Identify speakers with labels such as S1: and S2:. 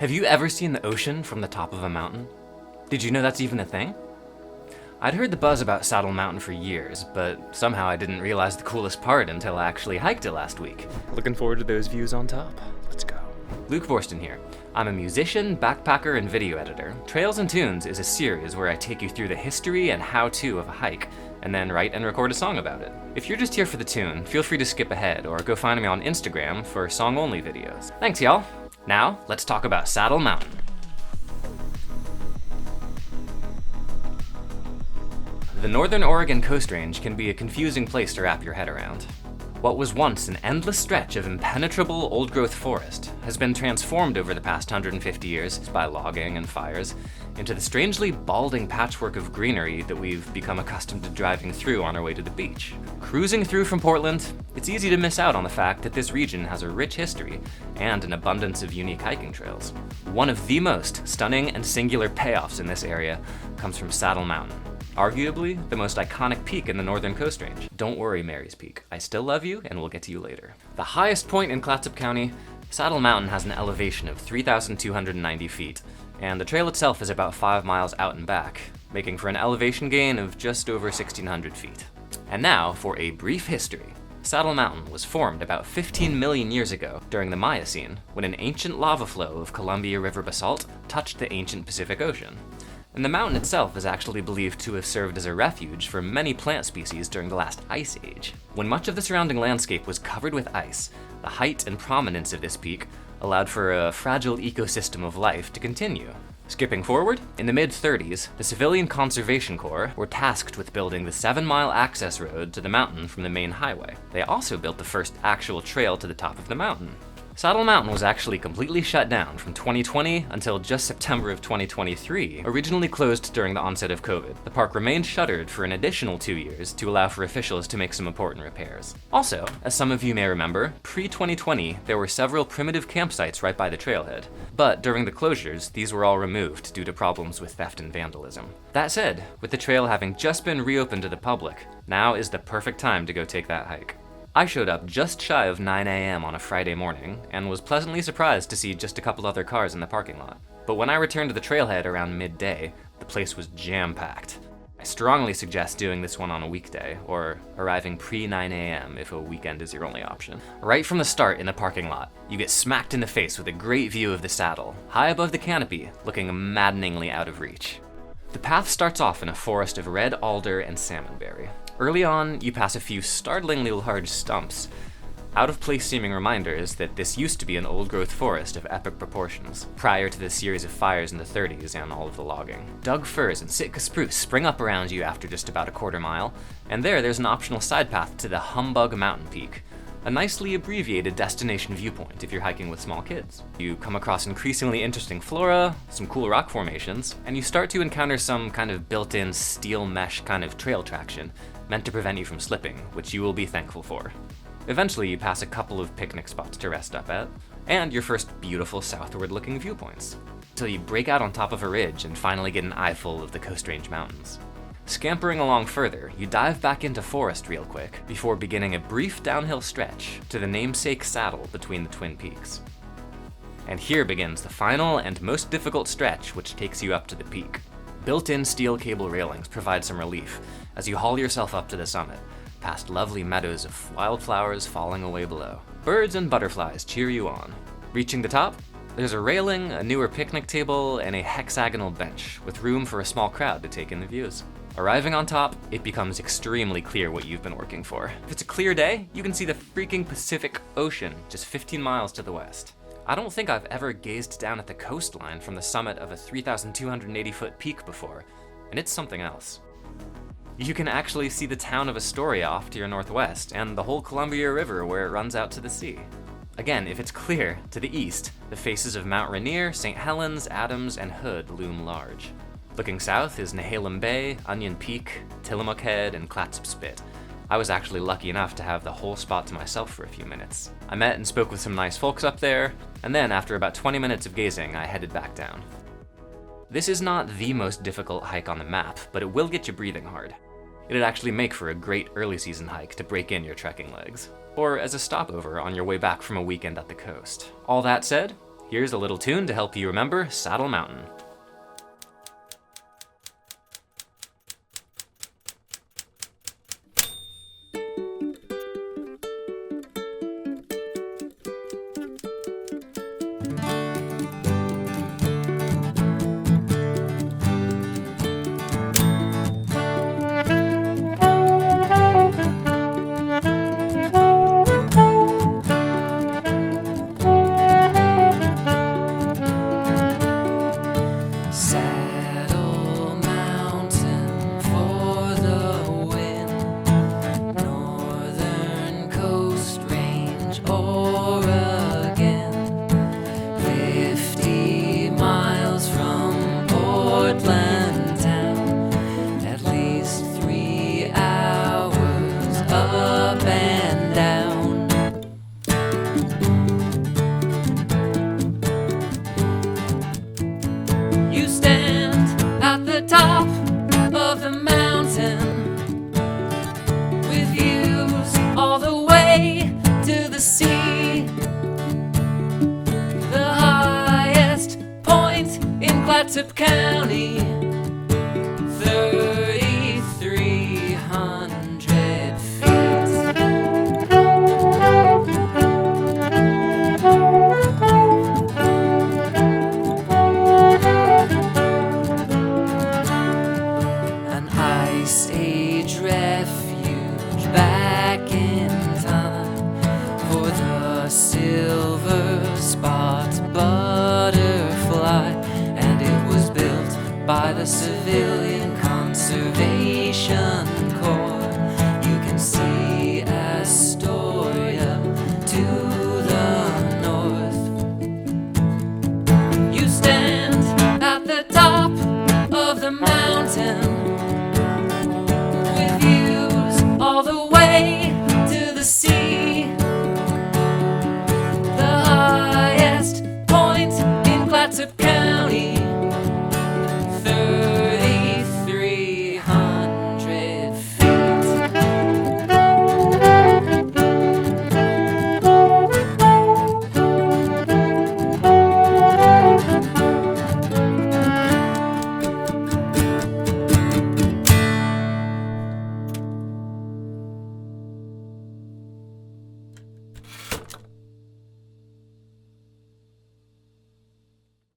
S1: Have you ever seen the ocean from the top of a mountain? Did you know that's even a thing? I'd heard the buzz about Saddle Mountain for years, but somehow I didn't realize the coolest part until I actually hiked it last week. Looking forward to those views on top. Let's go. Luke Borsten here. I'm a musician, backpacker, and video editor. Trails and Tunes is a series where I take you through the history and how-to of a hike, and then write and record a song about it. If you're just here for the tune, feel free to skip ahead or go find me on Instagram for song-only videos. Thanks, y'all. Now, let's talk about Saddle Mountain. The northern Oregon Coast Range can be a confusing place to wrap your head around. What was once an endless stretch of impenetrable old-growth forest has been transformed over the past 150 years by logging and fires into the strangely balding patchwork of greenery that we've become accustomed to driving through on our way to the beach. Cruising through from Portland, it's easy to miss out on the fact that this region has a rich history and an abundance of unique hiking trails. One of the most stunning and singular payoffs in this area comes from Saddle Mountain, arguably the most iconic peak in the northern Coast Range. Don't worry, Mary's Peak. I still love you, and we'll get to you later. The highest point in Clatsop County, Saddle Mountain has an elevation of 3,290 feet, and the trail itself is about 5 miles out and back, making for an elevation gain of just over 1,600 feet. And now for a brief history. Saddle Mountain was formed about 15 million years ago during the Miocene, when an ancient lava flow of Columbia River basalt touched the ancient Pacific Ocean. And the mountain itself is actually believed to have served as a refuge for many plant species during the last ice age. When much of the surrounding landscape was covered with ice, the height and prominence of this peak allowed for a fragile ecosystem of life to continue. Skipping forward, in the mid-30s, the Civilian Conservation Corps were tasked with building the 7-mile access road to the mountain from the main highway. They also built the first actual trail to the top of the mountain. Saddle Mountain was actually completely shut down from 2020 until just September of 2023, originally closed during the onset of COVID. The park remained shuttered for an additional 2 years to allow for officials to make some important repairs. Also, as some of you may remember, pre-2020, there were several primitive campsites right by the trailhead, but during the closures, these were all removed due to problems with theft and vandalism. That said, with the trail having just been reopened to the public, now is the perfect time to go take that hike. I showed up just shy of 9 a.m. on a Friday morning, and was pleasantly surprised to see just a couple other cars in the parking lot. But when I returned to the trailhead around midday, the place was jam-packed. I strongly suggest doing this one on a weekday, or arriving pre-9 a.m. if a weekend is your only option. Right from the start in the parking lot, you get smacked in the face with a great view of the saddle, high above the canopy, looking maddeningly out of reach. The path starts off in a forest of red alder and salmonberry. Early on, you pass a few startlingly large stumps, out-of-place seeming reminders that this used to be an old-growth forest of epic proportions, prior to the series of fires in the 30s and all of the logging. Doug firs and Sitka spruce spring up around you after just about a quarter mile, and there's an optional side path to the Humbug Mountain Peak, a nicely abbreviated destination viewpoint if you're hiking with small kids. You come across increasingly interesting flora, some cool rock formations, and you start to encounter some kind of built-in steel mesh kind of trail traction, meant to prevent you from slipping, which you will be thankful for. Eventually, you pass a couple of picnic spots to rest up at, and your first beautiful southward-looking viewpoints, until you break out on top of a ridge and finally get an eyeful of the Coast Range Mountains. Scampering along further, you dive back into forest real quick, before beginning a brief downhill stretch to the namesake saddle between the twin peaks. And here begins the final and most difficult stretch, which takes you up to the peak. Built-in steel cable railings provide some relief as you haul yourself up to the summit, past lovely meadows of wildflowers falling away below. Birds and butterflies cheer you on. Reaching the top, there's a railing, a newer picnic table, and a hexagonal bench with room for a small crowd to take in the views. Arriving on top, it becomes extremely clear what you've been working for. If it's a clear day, you can see the freaking Pacific Ocean just 15 miles to the west. I don't think I've ever gazed down at the coastline from the summit of a 3,280-foot peak before, and it's something else. You can actually see the town of Astoria off to your northwest, and the whole Columbia River where it runs out to the sea. Again, if it's clear, to the east, the faces of Mount Rainier, St. Helens, Adams, and Hood loom large. Looking south is Nehalem Bay, Onion Peak, Tillamook Head, and Clatsop Spit. I was actually lucky enough to have the whole spot to myself for a few minutes. I met and spoke with some nice folks up there, and then after about 20 minutes of gazing, I headed back down. This is not the most difficult hike on the map, but it will get you breathing hard. It'd actually make for a great early season hike to break in your trekking legs, or as a stopover on your way back from a weekend at the coast. All that said, Here's a little tune to help you remember Saddle Mountain. Saddle Mountain for the win. Northern Coast Range, Oregon. 50 miles from Portland town. At least 3 hours up and down. You stand at the top of the mountain with views all the way to the sea. The highest point in Clatsop County, 3,300 feet. An Ice Age refuge back in time for the silver spot butterfly, and it was built by the Civilian Conservation